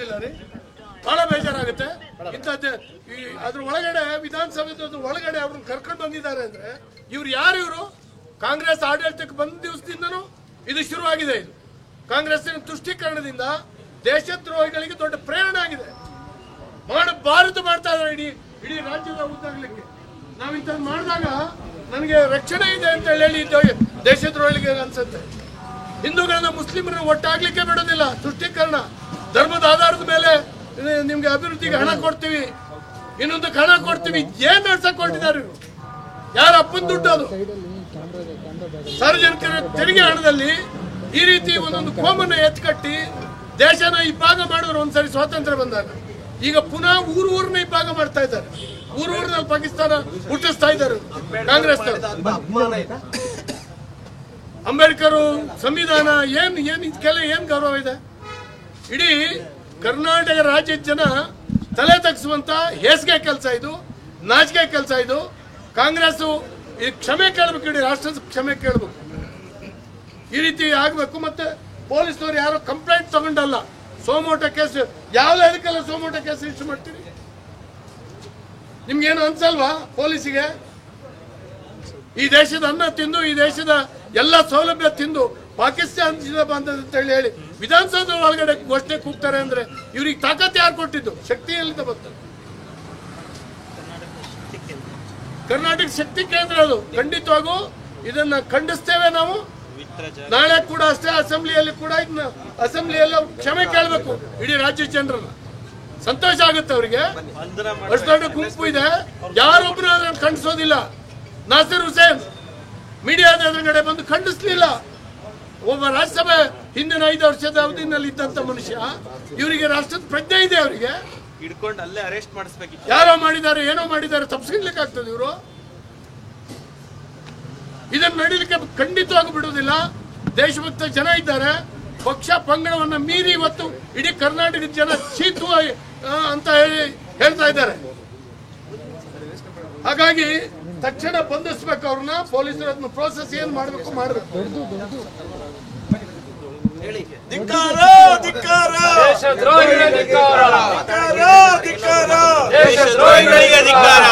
ಆಗೋದಿಲ್ಲ ರೀ, ಬಹಳ ಬೇಜಾರಾಗುತ್ತೆ. ಇಂಥದ್ದು ಅದ್ರ ಒಳಗಡೆ ವಿಧಾನಸಭೆ ಒಳಗಡೆ ಅವ್ರನ್ನ ಕರ್ಕೊಂಡು ಬಂದಿದ್ದಾರೆ ಅಂದ್ರೆ ಇವ್ರು ಯಾರು? ಇವರು ಕಾಂಗ್ರೆಸ್ ಆಡಳಿತಕ್ಕೆ ಬಂದ ದಿವಸದಿಂದನೂ ಇದು ಶುರುವಾಗಿದೆ. ಇದು ಕಾಂಗ್ರೆಸ್ಸಿನ ತುಷ್ಟೀಕರಣದಿಂದ ದೇಶದ್ರೋಹಿಗಳಿಗೆ ದೊಡ್ಡ ಪ್ರೇರಣೆ ಆಗಿದೆ. ಮಾಡಬಾರದು ಮಾಡ್ತಾ ಇದ್ದಾರೆ ಇಡೀ ರಾಜ್ಯದ ಉದ್ದಾಗಲಿಕ್ಕೆ. ನಾವಿಂಥದ್ದು ಮಾಡಿದಾಗ ನನಗೆ ರಕ್ಷಣೆ ಇದೆ ಅಂತ ಹೇಳಿ ದೇಶದ್ರೋಹಿಗಳಿಗೆ ಅನ್ಸುತ್ತೆ. ಹಿಂದೂಗಳನ್ನ ಮುಸ್ಲಿಮರನ್ನ ಒಟ್ಟಾಗ್ಲಿಕ್ಕೆ ಬಿಡೋದಿಲ್ಲ. ತುಷ್ಟೀಕರಣ, ಧರ್ಮದ ಆಧಾರದ ಮೇಲೆ ನಿಮ್ಗೆ ಅಭಿವೃದ್ಧಿಗೆ ಹಣ ಕೊಡ್ತೀವಿ, ಇನ್ನೊಂದಕ್ಕೆ ಹಣ ಕೊಡ್ತೀವಿ. ಏನ್ ನಡ್ಸಕ್ ಹೊರಟಿದ್ದಾರೆ ಇವರು? ಯಾರ ಅಪ್ಪನ ದುಡ್ಡು ಅದು? ಸಾರ್ವಜನಿಕರ ತೆರಿಗೆ ಹಣದಲ್ಲಿ ಈ ರೀತಿ ಒಂದೊಂದು ಕೋಮನ್ನು ಎತ್ಕಟ್ಟಿ ದೇಶನ ಇಬ್ಬಾಗ ಮಾಡಿದ್ರು. ಒಂದ್ಸರಿ ಸ್ವಾತಂತ್ರ್ಯ ಬಂದಾಗ ಈಗ ಪುನಃ ಊರನ್ನ ಇಬ್ಬಾಗ ಮಾಡ್ತಾ ಇದ್ದಾರೆ. ಊರಲ್ಲಿ ಪಾಕಿಸ್ತಾನ ಹುಟ್ಟಿಸ್ತಾ ಇದ್ದಾರೆ ಕಾಂಗ್ರೆಸ್. ಅಂಬೇಡ್ಕರ್ ಸಂವಿಧಾನ ಏನ್ ಇದಕ್ಕೆಲ್ಲ ಏನ್ ಗೌರವ ಇದೆ? ಇಡೀ ಕರ್ನಾಟಕ ರಾಜ್ಯದ ಜನ ತಲೆ ತಗ್ಸುವಂತ ಹೇಸಿಗೆ ಕೆಲಸ ಇದು, ನಾಚಿಕೆ ಕೆಲಸ ಇದು. ಕಾಂಗ್ರೆಸ್ ಕ್ಷಮೆ ಕೇಳಬೇಕು, ಇಡೀ ರಾಷ್ಟ್ರದ ಕ್ಷಮೆ ಕೇಳಬೇಕು. ಈ ರೀತಿ ಆಗ್ಬೇಕು. ಮತ್ತೆ ಪೊಲೀಸ್ನವ್ರು ಯಾರೋ ಕಂಪ್ಲೇಂಟ್ ತಗೊಂಡಲ್ಲ, ಸೋಮೋಟ ಕೇಸ್ ಯಾವ್ದು ಅದಕ್ಕೆಲ್ಲ ಸೋಮೋಟ ಕೇಸ್ ಇಷ್ಟು ಮಾಡ್ತೀರಿ? ನಿಮ್ಗೇನು ಅನ್ಸಲ್ವಾ ಪೊಲೀಸಿಗೆ? ಈ ದೇಶದ ಅನ್ನ ತಿಂದು, ಈ ದೇಶದ ಎಲ್ಲ ಸೌಲಭ್ಯ ತಿಂದು ಪಾಕಿಸ್ತಾನ ಬಂದಂತ ಹೇಳಿ ವಿಧಾನಸೌಧ ಒಳಗಡೆ ಘೋಷಣೆ ಕೂಗ್ತಾರೆ ಅಂದ್ರೆ ಇವ್ರಿಗೆ ತಾಕತ್ ಯಾರು ಕೊಟ್ಟಿದ್ದು? ಶಕ್ತಿ ಎಲ್ಲಿಂದ ಬರ್ತದೆ? ಕರ್ನಾಟಕ ಶಕ್ತಿ ಕೇಂದ್ರ ಅದು. ಖಂಡಿತವಾಗೂ ಇದನ್ನ ಖಂಡಿಸ್ತೇವೆ ನಾವು. ನಾಳೆ ಕೂಡ ಅಷ್ಟೇ ಅಸೆಂಬ್ಲಿಯಲ್ಲಿ ಕೂಡ ಇದನ್ನ ಅಸೆಂಬ್ಲಿಯಲ್ಲಿ ಕ್ಷಮೆ ಕೇಳಬೇಕು ಇಡೀ ರಾಜ್ಯ ಜನರನ್ನ. ಸಂತೋಷ ಆಗುತ್ತೆ ಅವರಿಗೆ. ಅಷ್ಟು ದೊಡ್ಡ ಗುಂಪು ಇದೆ, ಯಾರೊಬ್ರು ಅದನ್ನು ಖಂಡಿಸೋದಿಲ್ಲ. ನಾಸಿರ್ ಹುಸೇನ್ ಮೀಡಿಯಾದ ಎದುರುಗಡೆ ಬಂದು ಖಂಡಿಸ್ಲಿಲ್ಲ. ಒಬ್ಬ ರಾಜ್ಯಸಭೆ ಹಿಂದಿನ 5 ವರ್ಷದ ಅವಧಿನಲ್ಲಿ ಇದ್ದಂತ ಮನುಷ್ಯ. ಇವರಿಗೆ ರಾಷ್ಟ್ರದ ಪ್ರಜ್ಞೆ ಇದೆ, ಅವರಿಗೆ ಹಿಡ್ಕೊಂಡು ಅಲ್ಲೇ ಅರೆಸ್ಟ್ ಮಾಡಿಸ್ಬೇಕಿತ್ತು. ಯಾರೋ ಮಾಡಿದ್ದಾರೆ, ಏನೋ ಮಾಡಿದ್ದಾರೆ, ತಪ್ಪಿಸ್ಲಿಕ್ಕೆ ಆಗ್ತದೆ. ಇವರು ಇದನ್ನ ನಡೀಲಿಕ್ಕೆ ಖಂಡಿತವಾಗಿ ಬಿಡುವುದಿಲ್ಲ. ದೇಶಭಕ್ತ ಜನ ಇದ್ದಾರೆ. ಪಕ್ಷ ಪಂಗಡವನ್ನ ಮೀರಿ ಇವತ್ತು ಇಡೀ ಕರ್ನಾಟಕದ ಜನ ಚೀತು ಅಂತ ಹೇಳ್ತಾ ಇದ್ದಾರೆ. ಹಾಗಾಗಿ ತಕ್ಷಣ ಬಂಧಿಸ್ಬೇಕು ಅವ್ರನ್ನ. ಪೊಲೀಸರು ಅದನ್ನ ಪ್ರೋಸೆಸ್ ಏನ್ ಮಾಡಬೇಕು ಮಾಡಬೇಕು. ಧಿಕ್ಕಾರ ಧಿಕ್ಕಾರ ದೇಶದ್ರೋಹಿಗಳಿಗೆ ಧಿಕ್ಕಾರ ಧಿಕ್ಕಾರ ಧಿಕ್ಕಾರ ದೇಶದ್ರೋಹಿಗಳಿಗೆ ಧಿಕ್ಕಾರ